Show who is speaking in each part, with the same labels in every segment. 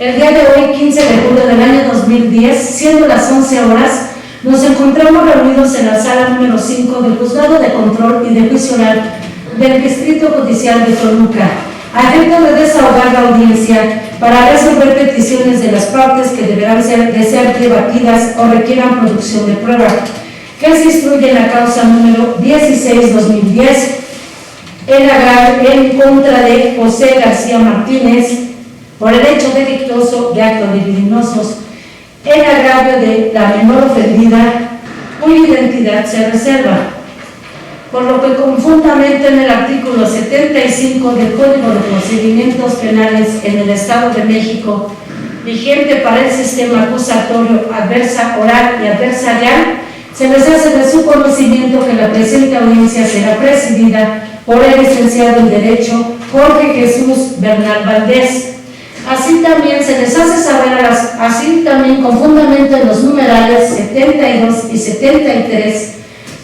Speaker 1: El día de hoy, 15 de julio del año 2010, siendo las 11 horas, nos encontramos reunidos en la sala número 5 del Juzgado de Control y de Juicio Oral del Distrito Judicial de Toluca, a efecto de desahogar la audiencia para resolver peticiones de las partes que deberán ser debatidas o requieran producción de prueba, que se instruye en la causa número 16-2010 en contra de José García Martínez por el hecho delictuoso de actos libidinosos en agravio de la menor ofendida, cuya identidad se reserva, por lo que con fundamento en el artículo 75 del Código de Procedimientos Penales en el Estado de México, vigente para el sistema acusatorio adversa oral y adversarial, se les hace de su conocimiento que la presente audiencia será presidida por el licenciado en Derecho Jorge Jesús Bernal Valdés. Así también se les hace saber así también con fundamento en los numerales 72 y 73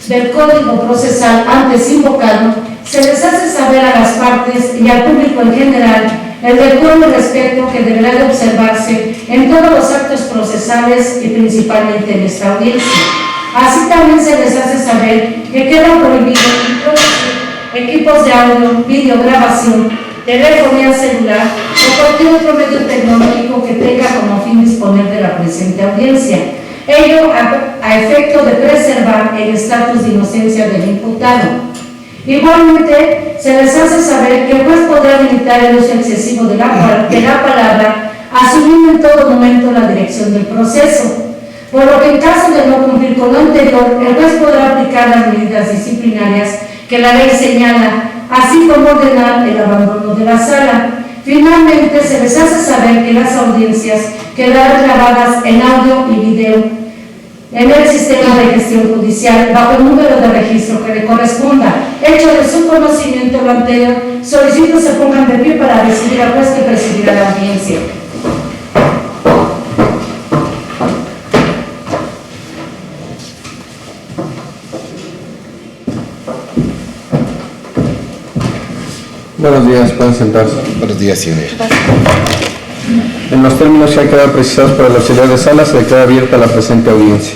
Speaker 1: del Código Procesal antes invocado, se les hace saber a las partes y al público en general el decoro y respeto que deberá de observarse en todos los actos procesales y principalmente en esta audiencia. Así también se les hace saber que queda prohibido introducir equipos de audio, videograbación, telefonía celular o cualquier otro medio tecnológico que tenga como fin disponer de la presente audiencia. Ello a efecto de preservar el estatus de inocencia del imputado. Igualmente, se les hace saber que el juez podrá limitar el uso excesivo de la palabra, asumiendo en todo momento la dirección del proceso, por lo que en caso de no cumplir con lo anterior, el juez podrá aplicar las medidas disciplinarias que la ley señala, así como ordenar el abandono de la sala. Finalmente, se les hace saber que las audiencias quedarán grabadas en audio y video en el sistema de gestión judicial bajo el número de registro que le corresponda. Hecho de su conocimiento lo anterior, solicito se pongan de pie para recibir al juez que presidirá la audiencia.
Speaker 2: Buenos días, pueden sentarse.
Speaker 3: Buenos días, señoría.
Speaker 2: En los términos que han quedado precisados por el auxiliar de sala, se declara abierta la presente audiencia.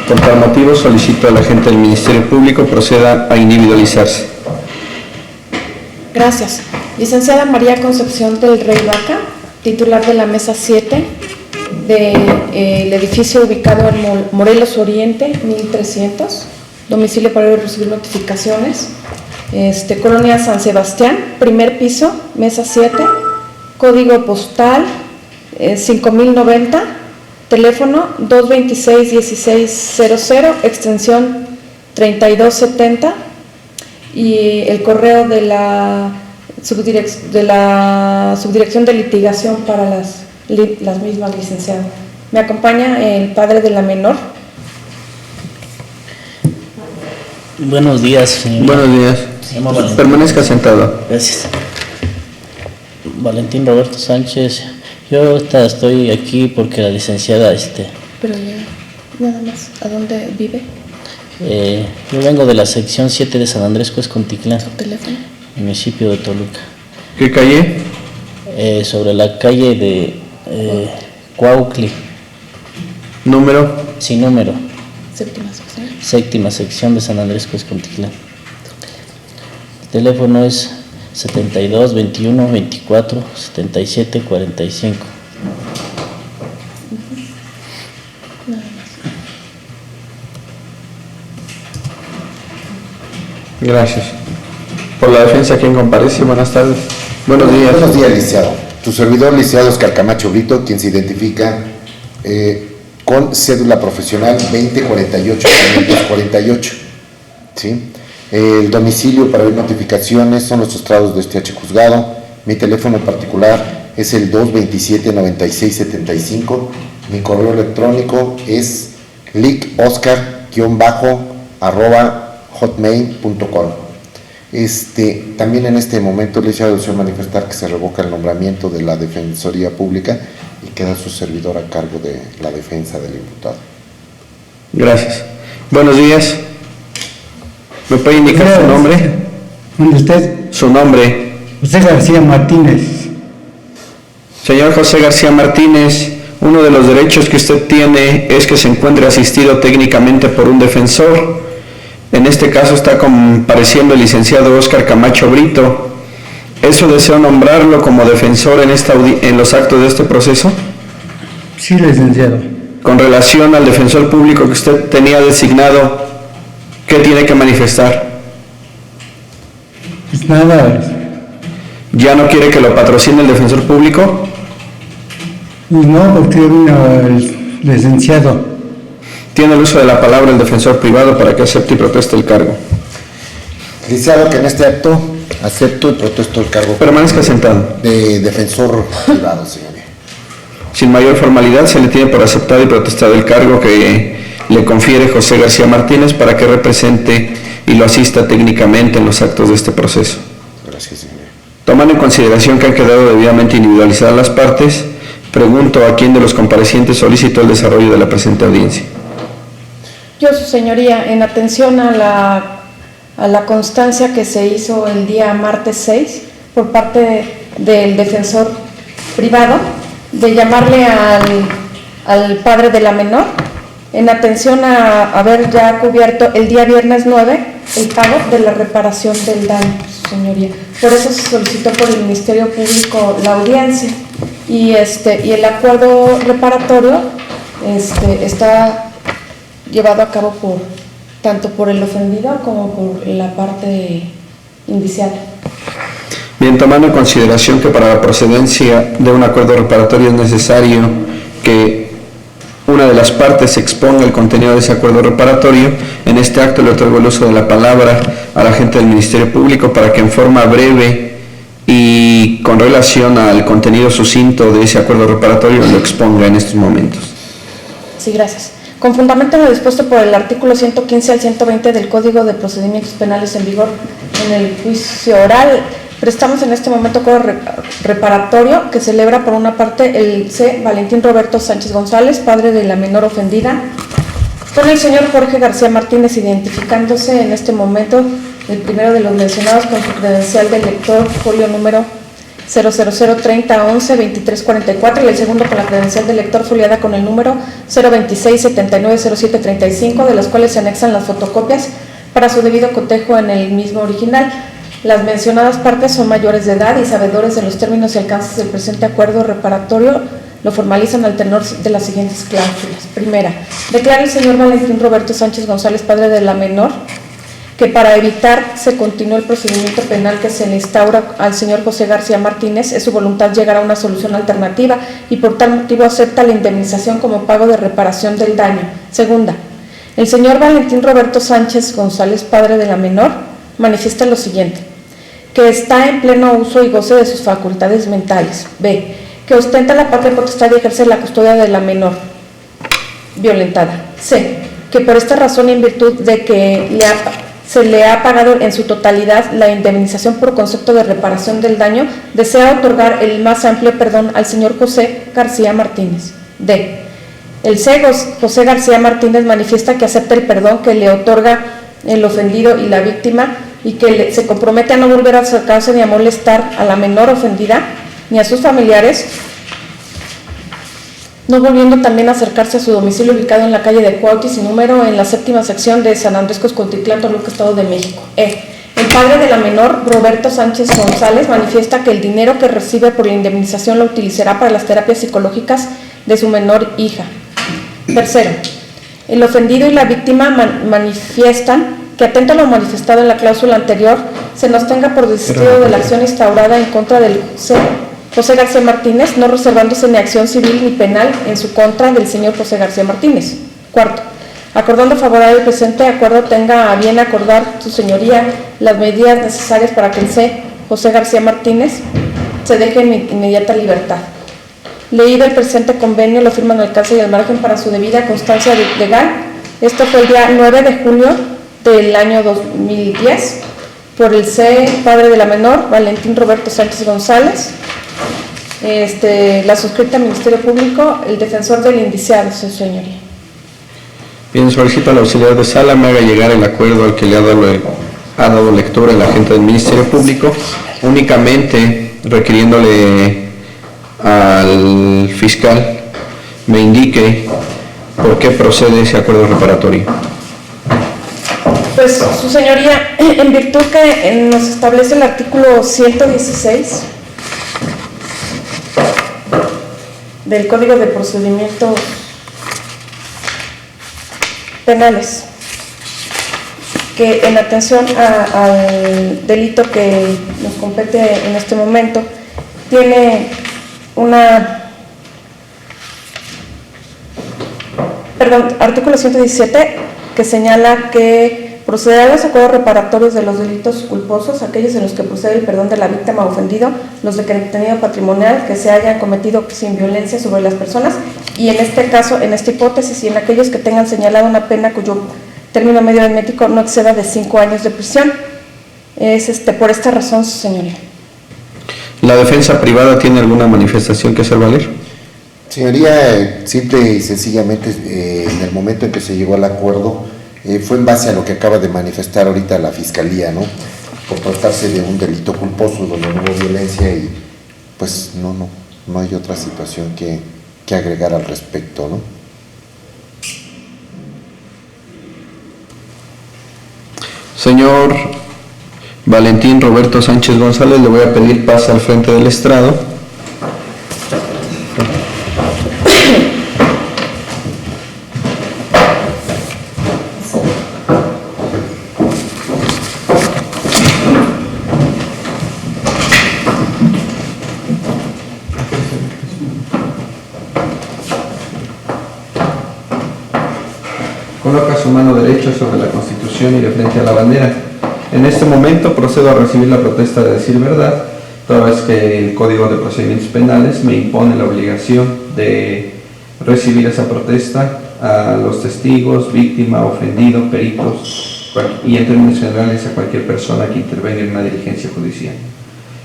Speaker 2: Por tal motivo, solicito al agente del Ministerio Público proceda a individualizarse.
Speaker 4: Gracias. Licenciada Concepción del Rey Vaca, titular de la mesa 7 del edificio ubicado en Morelos Oriente, 1300, domicilio para recibir notificaciones. Colonia San Sebastián, primer piso, mesa 7, código postal 5090, teléfono 226-1600, extensión 3270 y el correo de la subdirección de litigación para las mismas licenciadas. Me acompaña el padre de la menor.
Speaker 5: Buenos días, señor.
Speaker 2: Buenos días. Permanezca sentado.
Speaker 5: Gracias. Valentín Roberto Sánchez. Yo estoy aquí porque la licenciada
Speaker 4: Pero ya, nada más, ¿a dónde vive?
Speaker 5: Yo vengo de la sección 7 de San Andrés Cuescontitlán,
Speaker 4: ¿Su teléfono?
Speaker 5: municipio de Toluca.
Speaker 2: ¿Qué calle?
Speaker 5: Sobre la calle de Cuautli.
Speaker 2: ¿Número?
Speaker 5: Sin número.
Speaker 4: Séptima sección.
Speaker 5: Séptima sección de San Andrés Cuescontitlán. El teléfono es 72 21 24 77 45.
Speaker 2: Gracias. Por la defensa, ¿quién comparece? Buenas tardes. Buenos días.
Speaker 3: Buenos días, licenciado. Tu servidor, licenciado Oscar Camacho Brito, quien se identifica con cédula profesional 2048-548. ¿Sí? El domicilio para ver notificaciones son los estrados de este juzgado. Mi teléfono particular es el 227-9675. Mi correo electrónico es licoscar_hotmail.com. También en este momento, licenciado, deseo manifestar que se revoca el nombramiento de la Defensoría Pública y queda su servidor a cargo de la defensa del imputado.
Speaker 2: Gracias. Buenos días. ¿Me puede indicar su nombre?
Speaker 6: ¿Dónde usted?
Speaker 2: Su nombre.
Speaker 6: José García Martínez.
Speaker 2: Señor José García Martínez, uno de los derechos que usted tiene es que se encuentre asistido técnicamente por un defensor. En este caso está compareciendo el licenciado Óscar Camacho Brito. ¿Es su deseo nombrarlo como defensor en los actos de este proceso?
Speaker 6: Sí, licenciado.
Speaker 2: Con relación al defensor público que usted tenía designado, ¿qué tiene que manifestar?
Speaker 6: Pues nada,
Speaker 2: ¿Ya no quiere que lo patrocine el defensor público?
Speaker 6: pues no, porque vino el licenciado.
Speaker 2: Tiene el uso de la palabra el defensor privado para que acepte y proteste el cargo.
Speaker 3: Licenciado, que en este acto acepto y protesto el cargo
Speaker 2: Permanezca sentado.
Speaker 3: de defensor privado, señoría.
Speaker 2: Sin mayor formalidad, se le tiene por aceptado y protestado el cargo que le confiere José García Martínez para que represente y lo asista técnicamente en los actos de este proceso.
Speaker 3: Gracias, señoría.
Speaker 2: Tomando en consideración que han quedado debidamente individualizadas las partes, pregunto a quién de los comparecientes solicitó el desarrollo de la presente audiencia.
Speaker 4: Yo, su señoría, en atención a la constancia que se hizo el día martes 6 por parte del defensor privado de llamarle al padre de la menor, en atención a haber ya cubierto el día viernes 9 el pago de la reparación del daño, su señoría. Por eso se solicitó por el Ministerio Público la audiencia y el acuerdo reparatorio está llevado a cabo tanto por el ofendido como por la parte indiciada.
Speaker 2: Bien, tomando en consideración que para la procedencia de un acuerdo reparatorio es necesario que una de las partes exponga el contenido de ese acuerdo reparatorio, en este acto le otorgo el uso de la palabra al agente del Ministerio Público para que en forma breve y con relación al contenido sucinto de ese acuerdo reparatorio lo exponga en estos momentos.
Speaker 4: Sí, gracias. Con fundamento en lo dispuesto por el artículo 115 al 120 del Código de Procedimientos Penales en vigor en el juicio oral, prestamos en este momento acuerdo reparatorio que celebra por una parte el C. Valentín Roberto Sánchez González, padre de la menor ofendida, con el señor Jorge García Martínez, identificándose en este momento el primero de los mencionados con su credencial de lector, folio número 00030112344, y el segundo con la credencial de lector foliada con el número 026790735, de las cuales se anexan las fotocopias para su debido cotejo en el mismo original. Las mencionadas partes son mayores de edad y sabedores de los términos y alcances del presente acuerdo reparatorio. Lo formalizan al tenor de las siguientes cláusulas. Primera, declara el señor Valentín Roberto Sánchez González, padre de la menor, que para evitar se continúe el procedimiento penal que se le instaura al señor José García Martínez, es su voluntad llegar a una solución alternativa y por tal motivo acepta la indemnización como pago de reparación del daño. Segunda, el señor Valentín Roberto Sánchez González, padre de la menor, manifiesta lo siguiente: que está en pleno uso y goce de sus facultades mentales. B, que ostenta la patria potestad de ejercer la custodia de la menor violentada. C, que por esta razón y en virtud de que se le ha pagado en su totalidad la indemnización por concepto de reparación del daño, desea otorgar el más amplio perdón al señor José García Martínez. D, el C. José García Martínez manifiesta que acepta el perdón que le otorga el ofendido y la víctima y que se compromete a no volver a acercarse ni a molestar a la menor ofendida ni a sus familiares, no volviendo también a acercarse a su domicilio ubicado en la calle de Cuautla sin número en la 7ª sección de San Andrés Coscontitlán, Toluca, Estado de México. El padre de la menor, Roberto Sánchez González, manifiesta que el dinero que recibe por la indemnización lo utilizará para las terapias psicológicas de su menor hija. Tercero, el ofendido y la víctima manifiestan que, atento a lo manifestado en la cláusula anterior, se nos tenga por desistido de la acción instaurada en contra del José García Martínez, no reservándose ni acción civil ni penal en su contra del señor José García Martínez. Cuarto, acordando favorar el presente acuerdo, tenga a bien acordar su señoría las medidas necesarias para que el José García Martínez se deje en inmediata libertad. Leído el presente convenio, lo firman al alcance y al margen para su debida constancia legal. Esto fue el día 9 de junio del año 2010 por el padre de la menor, Valentín Roberto Sánchez González. La suscrita al Ministerio Público, el defensor del indiciado, su señoría.
Speaker 2: Bien, solicito al auxiliar de sala me haga llegar el acuerdo al que le ha dado lectura el agente del Ministerio Público, únicamente requiriéndole al fiscal me indique por qué procede ese acuerdo reparatorio.
Speaker 4: Pues, su señoría, en virtud que nos establece el artículo 116 del Código de Procedimientos Penales, que en atención al delito que nos compete en este momento, tiene artículo 117, que señala que procederá a los acuerdos reparatorios de los delitos culposos, aquellos en los que procede el perdón de la víctima o ofendido, los de contenido patrimonial que se hayan cometido sin violencia sobre las personas, y en este caso, en esta hipótesis, y en aquellos que tengan señalado una pena cuyo término medio aritmético no exceda de 5 años de prisión. Es por esta razón, su señoría.
Speaker 2: ¿La defensa privada tiene alguna manifestación que hacer valer?
Speaker 3: Señoría, simple y sencillamente, en el momento en que se llegó al acuerdo, fue en base a lo que acaba de manifestar ahorita la Fiscalía, ¿no? Por tratarse de un delito culposo donde no hubo violencia y pues no hay otra situación que agregar al respecto, ¿no?
Speaker 2: Señor Valentín Roberto Sánchez González, le voy a pedir pase al frente del estrado. Coloca su mano derecha sobre la Constitución y de frente a la bandera. En este momento procedo a recibir la protesta de decir verdad, toda vez que el Código de Procedimientos Penales me impone la obligación de recibir esa protesta a los testigos, víctima, ofendido, peritos y en términos generales a cualquier persona que intervenga en una diligencia judicial,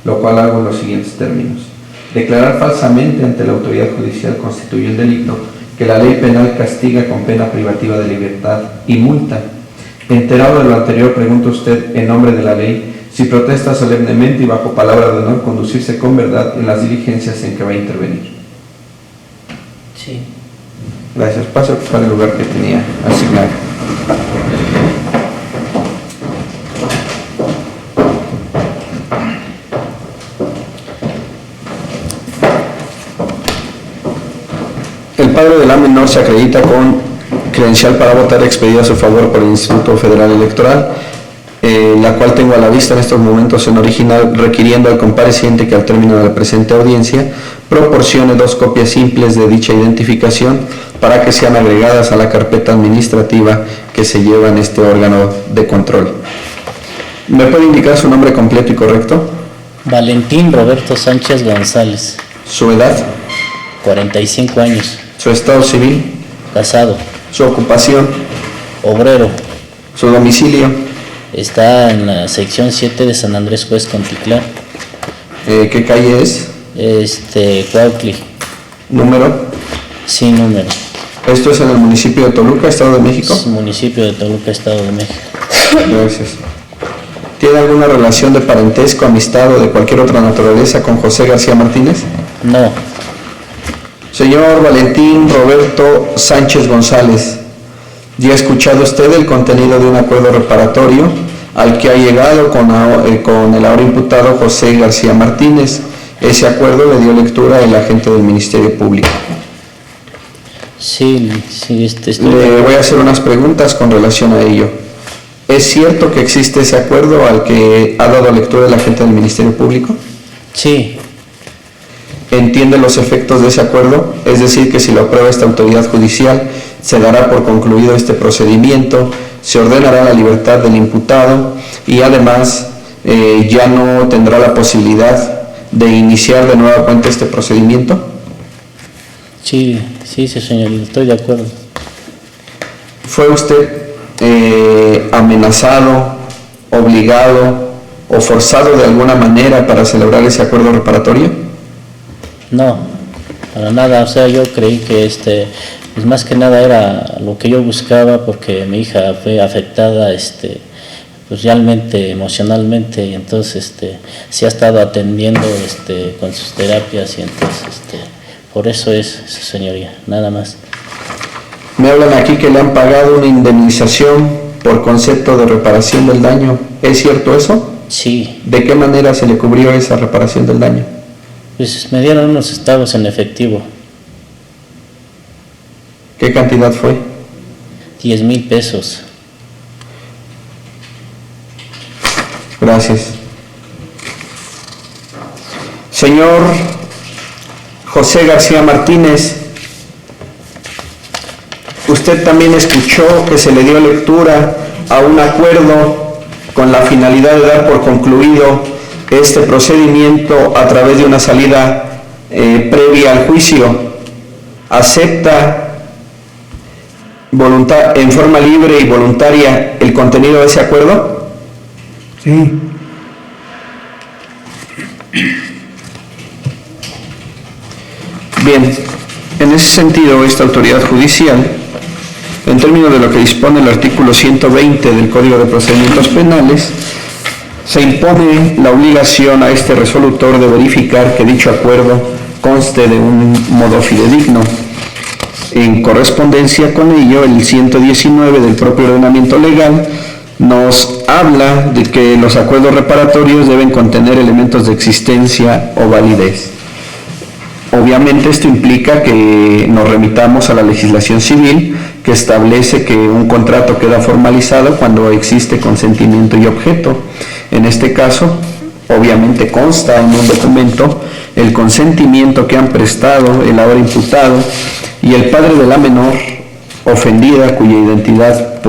Speaker 2: lo cual hago en los siguientes términos. Declarar falsamente ante la autoridad judicial constituye un delito que la ley penal castiga con pena privativa de libertad y multa. Enterado de lo anterior, pregunta usted, en nombre de la ley, si protesta solemnemente y bajo palabra de honor conducirse con verdad en las diligencias en que va a intervenir.
Speaker 5: Sí.
Speaker 2: Gracias. Paso a ocupar el lugar que tenía asignado. El padre de la menor se acredita con credencial para votar expedida a su favor por el Instituto Federal Electoral, la cual tengo a la vista en estos momentos en original, requiriendo al compareciente que al término de la presente audiencia proporcione 2 copias simples de dicha identificación para que sean agregadas a la carpeta administrativa que se lleva en este órgano de control. ¿Me puede indicar su nombre completo y correcto?
Speaker 5: Valentín Roberto Sánchez González,
Speaker 2: Su edad,
Speaker 5: 45 años,
Speaker 2: su estado civil,
Speaker 5: casado,
Speaker 2: su ocupación,
Speaker 5: obrero,
Speaker 2: su domicilio,
Speaker 5: está en la sección 7 de San Andrés Juez Contitlán,
Speaker 2: ¿qué calle es?
Speaker 5: Cuautli,
Speaker 2: Número.
Speaker 5: sin número,
Speaker 2: Esto es en el municipio de Toluca, Estado de México.
Speaker 5: es municipio de Toluca, Estado de México.
Speaker 2: Gracias. ¿Tiene alguna relación de parentesco, amistad o de cualquier otra naturaleza con José García Martínez?
Speaker 5: No,
Speaker 2: Señor Valentín Roberto Sánchez González, ¿ya ha escuchado usted el contenido de un acuerdo reparatorio al que ha llegado con el ahora imputado José García Martínez? Ese acuerdo le dio lectura el agente del Ministerio Público.
Speaker 5: sí, estoy...
Speaker 2: Le voy a hacer unas preguntas con relación a ello. ¿Es cierto que existe ese acuerdo al que ha dado lectura el agente del Ministerio Público?
Speaker 5: Sí,
Speaker 2: ¿Entiende los efectos de ese acuerdo? Es decir, que si lo aprueba esta autoridad judicial, se dará por concluido este procedimiento, se ordenará la libertad del imputado y además ya no tendrá la posibilidad de iniciar de nueva cuenta este procedimiento.
Speaker 5: sí, señor, estoy de acuerdo.
Speaker 2: ¿Fue usted amenazado, obligado o forzado de alguna manera para celebrar ese acuerdo reparatorio?
Speaker 5: No, para nada, o sea, yo creí que pues más que nada era lo que yo buscaba porque mi hija fue afectada, pues realmente emocionalmente, y entonces se ha estado atendiendo con sus terapias, y entonces por eso es, su señoría, nada más.
Speaker 2: Me hablan aquí que le han pagado una indemnización por concepto de reparación del daño. ¿Es cierto eso?
Speaker 5: Sí,
Speaker 2: ¿De qué manera se le cubrió esa reparación del daño?
Speaker 5: pues me dieron unos estados en efectivo,
Speaker 2: ¿Qué cantidad fue?
Speaker 5: 10,000 pesos.
Speaker 2: Gracias. Señor José García Martínez, usted también escuchó que se le dio lectura a un acuerdo con la finalidad de dar por concluido este procedimiento a través de una salida previa al juicio. ¿Acepta en forma libre y voluntaria el contenido de ese acuerdo?
Speaker 6: Sí.
Speaker 2: Bien, en ese sentido, esta autoridad judicial, en términos de lo que dispone el artículo 120 del Código de Procedimientos Penales, se impone la obligación a este resolutor de verificar que dicho acuerdo conste de un modo fidedigno. En correspondencia con ello, el 119 del propio ordenamiento legal nos habla de que los acuerdos reparatorios deben contener elementos de existencia o validez. Obviamente esto implica que nos remitamos a la legislación civil, que establece que un contrato queda formalizado cuando existe consentimiento y objeto. En este caso, obviamente consta en un documento el consentimiento que han prestado el ahora imputado y el padre de la menor ofendida, cuya identidad,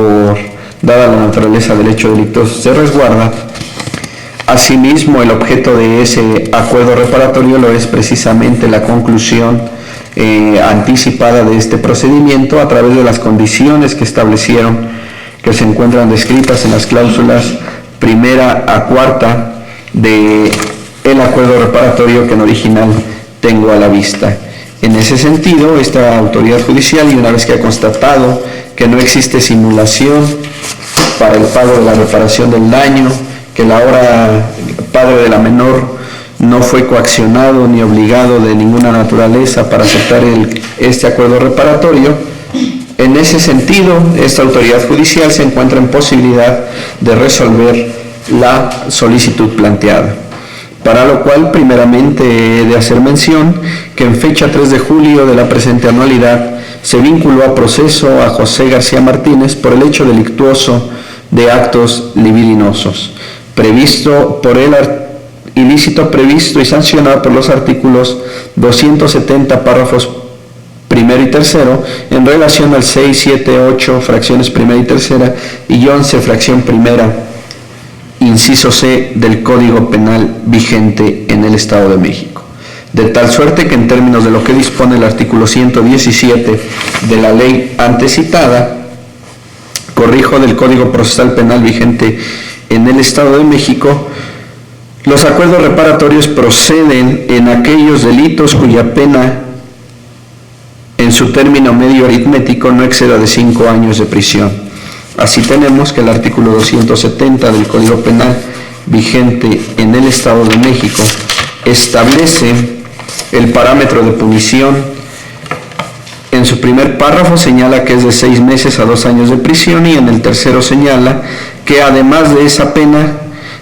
Speaker 2: dada la naturaleza del hecho delictuoso, se resguarda. Asimismo, el objeto de ese acuerdo reparatorio lo es precisamente la conclusión anticipada de este procedimiento a través de las condiciones que establecieron, que se encuentran descritas en las cláusulas primera a cuarta de el acuerdo reparatorio que en original tengo a la vista. En ese sentido, esta autoridad judicial, y una vez que ha constatado que no existe simulación para el pago de la reparación del daño, que el ahora padre de la menor no fue coaccionado ni obligado de ninguna naturaleza para aceptar este acuerdo reparatorio, en ese sentido, esta autoridad judicial se encuentra en posibilidad de resolver la solicitud planteada. Para lo cual, primeramente, he de hacer mención que en fecha 3 de julio de la presente anualidad se vinculó a proceso a José García Martínez por el hecho delictuoso de actos libidinosos, previsto por el ilícito previsto y sancionado por los artículos 270 párrafos primero y tercero en relación al 6, 7, 8 fracciones primera y tercera y 11 fracción primera inciso C del Código Penal vigente en el Estado de México. De tal suerte que en términos de lo que dispone el artículo 117 de la ley antecitada, corrijo, del Código Procesal Penal vigente en el Estado de México, los acuerdos reparatorios proceden en aquellos delitos cuya pena en su término medio aritmético no exceda de 5 años de prisión. Así tenemos que el artículo 270 del Código Penal vigente en el Estado de México establece el parámetro de punición. En su primer párrafo señala que es de 6 meses a 2 años de prisión, y en el tercero señala que además de esa pena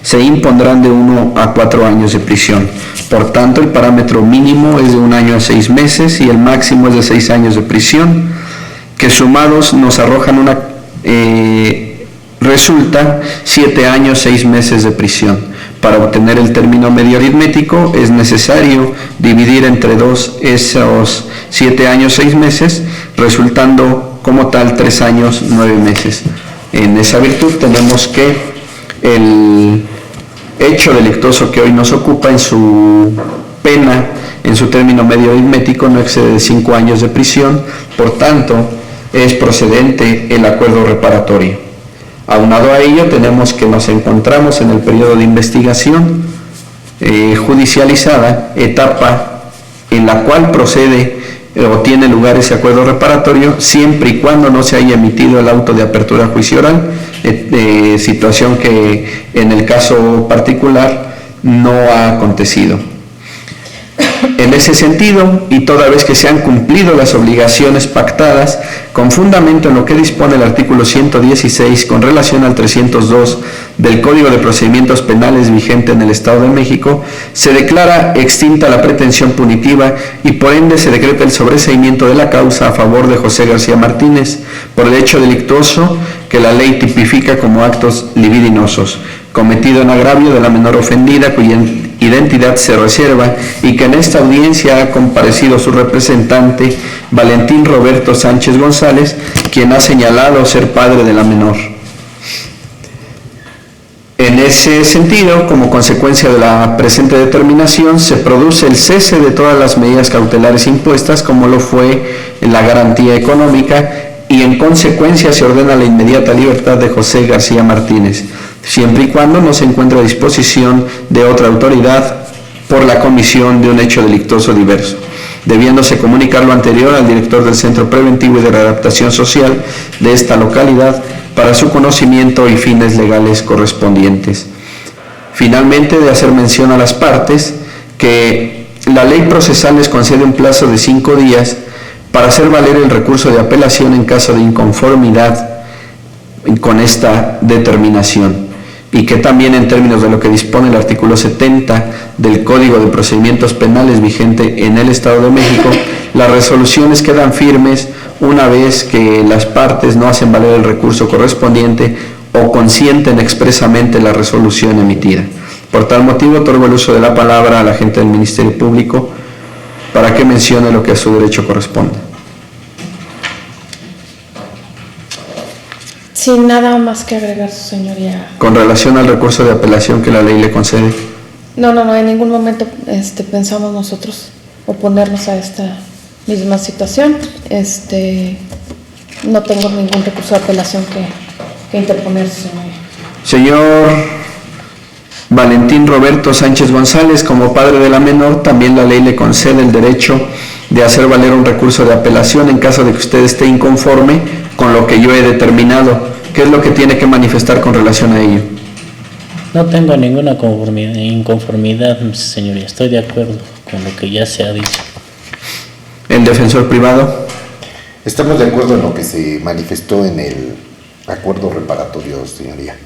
Speaker 2: se impondrán de 1 a 4 años de prisión. Por tanto, el parámetro mínimo es de 1 año a 6 meses y el máximo es de 6 años de prisión, que sumados nos arrojan resulta 7 años, 6 meses de prisión. Para obtener el término medio aritmético es necesario dividir entre 2 esos 7 años, 6 meses, resultando como tal 3 años, 9 meses. En esa virtud tenemos que el hecho delictuoso que hoy nos ocupa en su pena, en su término medio aritmético, no excede de 5 años de prisión, por tanto, es procedente el acuerdo reparatorio. Aunado a ello, tenemos que nos encontramos en el periodo de investigación judicializada, etapa en la cual procede o tiene lugar ese acuerdo reparatorio, siempre y cuando no se haya emitido el auto de apertura a juicio oral, situación que en el caso particular no ha acontecido. En ese sentido, y toda vez que se han cumplido las obligaciones pactadas, con fundamento en lo que dispone el artículo 116 con relación al 302 del Código de Procedimientos Penales vigente en el Estado de México, se declara extinta la pretensión punitiva y por ende se decreta el sobreseimiento de la causa a favor de José García Martínez por el hecho delictuoso que la ley tipifica como actos libidinosos, cometido en agravio de la menor ofendida cuya identidad se reserva y que en esta audiencia ha comparecido su representante Valentín Roberto Sánchez González, quien ha señalado ser padre de la menor. En ese sentido, como consecuencia de la presente determinación, se produce el cese de todas las medidas cautelares impuestas, como lo fue la garantía económica, y en consecuencia se ordena la inmediata libertad de José García Martínez, siempre y cuando no se encuentre a disposición de otra autoridad por la comisión de un hecho delictuoso diverso, debiéndose comunicar lo anterior al director del Centro Preventivo y de Readaptación Social de esta localidad para su conocimiento y fines legales correspondientes. Finalmente, de hacer mención a las partes que la ley procesal les concede un plazo de 5 días para hacer valer el recurso de apelación en caso de inconformidad con esta determinación, y que también en términos de lo que dispone el artículo 70 del Código de Procedimientos Penales vigente en el Estado de México, las resoluciones quedan firmes una vez que las partes no hacen valer el recurso correspondiente o consienten expresamente la resolución emitida. Por tal motivo, otorgo el uso de la palabra al agente del Ministerio Público para que mencione lo que a su derecho corresponde.
Speaker 4: Sin nada más que agregar, su señoría.
Speaker 2: Con relación al recurso de apelación que la ley le concede.
Speaker 4: No, en ningún momento pensamos nosotros oponernos a esta misma situación. No tengo ningún recurso de apelación que interponer, su señoría.
Speaker 2: Señor Valentín Roberto Sánchez González, como padre de la menor, también la ley le concede el derecho de hacer valer un recurso de apelación en caso de que usted esté inconforme con lo que yo he determinado. ¿Qué es lo que tiene que manifestar con relación a ello?
Speaker 5: No tengo ninguna inconformidad, señoría. Estoy de acuerdo con lo que ya se ha dicho.
Speaker 2: ¿El defensor privado?
Speaker 3: Estamos de acuerdo en lo que se manifestó en el acuerdo reparatorio, señoría,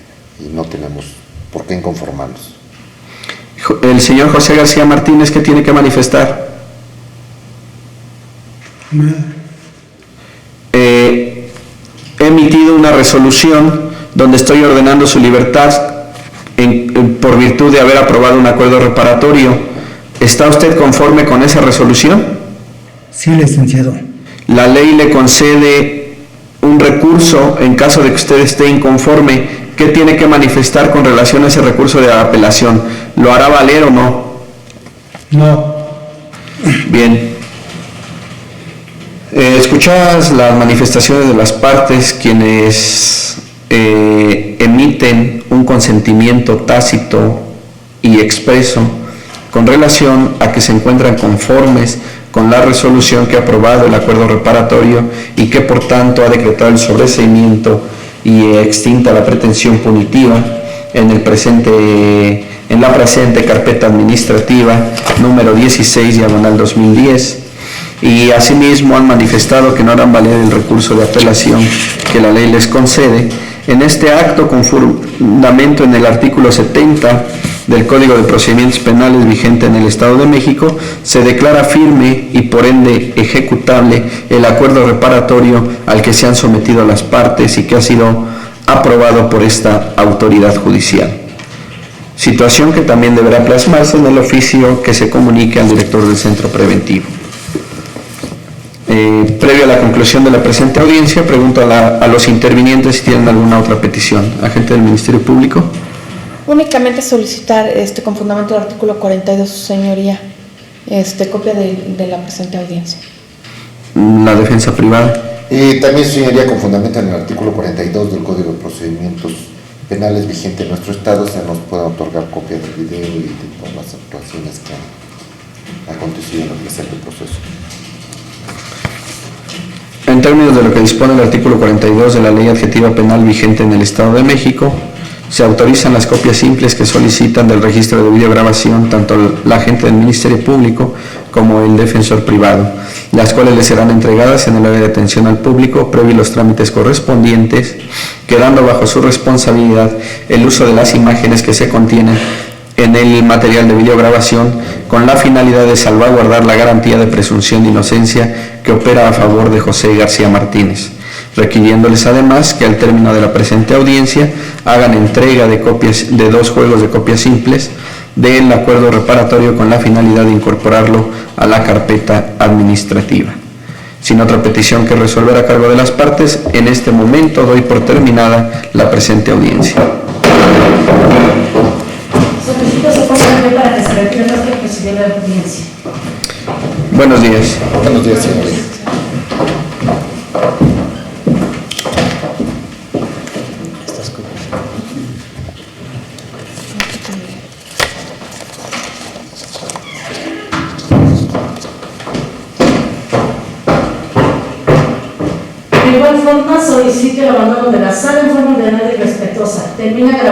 Speaker 3: y no tenemos por qué inconformarnos.
Speaker 2: El señor José García Martínez, ¿qué tiene que manifestar? He emitido una resolución donde estoy ordenando su libertad por virtud de haber aprobado un acuerdo reparatorio. ¿Está usted conforme con esa resolución?
Speaker 6: Sí, licenciado.
Speaker 2: La ley le concede un recurso en caso de que usted esté inconforme. ¿Qué tiene que manifestar con relación a ese recurso de apelación? ¿Lo hará valer o no?
Speaker 6: No.
Speaker 2: Bien. Escuchadas las manifestaciones de las partes, quienes emiten un consentimiento tácito y expreso con relación a que se encuentran conformes con la resolución que ha aprobado el acuerdo reparatorio y que por tanto ha decretado el sobreseimiento y extinta la pretensión punitiva en la presente carpeta administrativa número 16/2010, y asimismo han manifestado que no harán valer el recurso de apelación que la ley les concede. En este acto, con fundamento en el artículo 70 del Código de Procedimientos Penales vigente en el Estado de México, se declara firme y por ende ejecutable el acuerdo reparatorio al que se han sometido las partes y que ha sido aprobado por esta autoridad judicial. Situación que también deberá plasmarse en el oficio que se comunique al director del Centro Preventivo. Previo a la conclusión de la presente audiencia, pregunto a los intervinientes si tienen alguna otra petición. Agente del Ministerio Público.
Speaker 4: Únicamente solicitar, con fundamento del artículo 42, su señoría, copia de la presente audiencia.
Speaker 2: La defensa privada.
Speaker 3: También, señoría, con fundamento en el artículo 42 del Código de Procedimientos Penales vigente en nuestro Estado, se nos puede otorgar copia del video y de todas las actuaciones que han acontecido en el presente proceso.
Speaker 2: en términos de lo que dispone el artículo 42 de la Ley Adjetiva Penal vigente en el Estado de México, se autorizan las copias simples que solicitan del registro de videograbación tanto la agente del Ministerio Público como el defensor privado, las cuales le serán entregadas en el área de atención al público previo los trámites correspondientes, quedando bajo su responsabilidad el uso de las imágenes que se contienen en el material de videograbación con la finalidad de salvaguardar la garantía de presunción de inocencia que opera a favor de José García Martínez, requiriéndoles además que al término de la presente audiencia hagan entrega de copias de 2 juegos de copias simples del acuerdo reparatorio con la finalidad de incorporarlo a la carpeta administrativa. Sin otra petición que resolver a cargo de las partes, en este momento doy por terminada la presente audiencia.
Speaker 1: Solicito se ponga en pie para que se retire el acta que presidió la audiencia.
Speaker 2: Buenos días.
Speaker 3: Buenos días, señores.
Speaker 5: Estas copias.
Speaker 1: De igual forma, solicito el abandono de la sala en forma ordenada y respetuosa. Termina grabando.